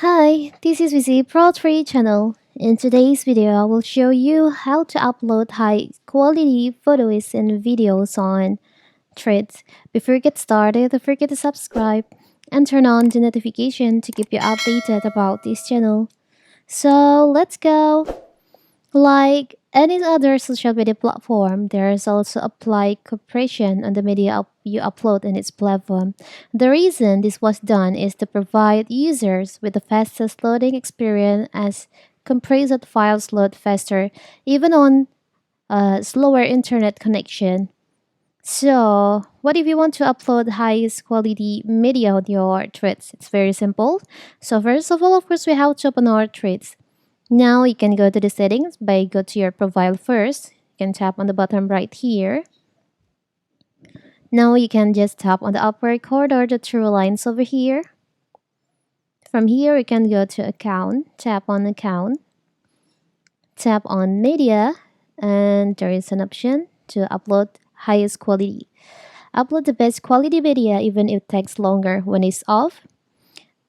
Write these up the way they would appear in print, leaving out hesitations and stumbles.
Hi, this is Vizi Pro 3 channel. In today's video, I will show you how to upload high quality photos and videos on Threads. Before you get started, don't forget to subscribe and turn on the notification to keep you updated about this channel. So let's go. Like any other social media platform, there is also apply compression on the media you upload in its platform. The reason this was done is to provide users with the fastest loading experience as compressed files load faster even on a slower internet connection. So, what if you want to upload highest quality media on your threads? It's very simple. So, first of all, of course, we have to open our threads. Now you can go to the settings by go to your profile first. You can tap on the bottom right here. Now you can just tap on the upper corner, the true lines over here. From here you can go to account, tap on account, tap on media, and there is an option to upload highest quality. Upload the best quality media even if it takes longer. When it's off,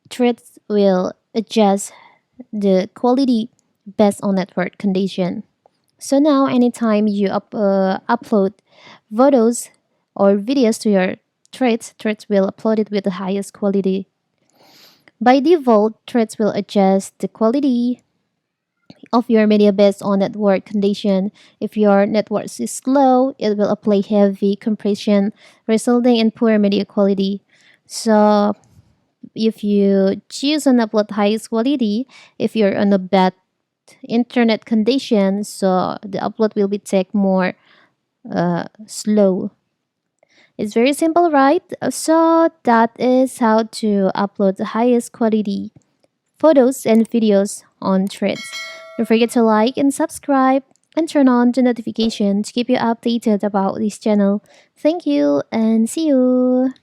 Threads will adjust the quality based on network condition. So now anytime you upload photos or videos to your Threads will upload it with the highest quality. By default, Threads will adjust the quality of your media based on network condition. If your network is slow, it will apply heavy compression, resulting in poor media quality. So if you choose an upload highest quality, if you're on a bad internet condition, so the upload will be take more slow. It's very simple, right? So that is how to upload the highest quality photos and videos on Threads. Don't forget to like and subscribe and turn on the notification to keep you updated about this channel. Thank you and see you.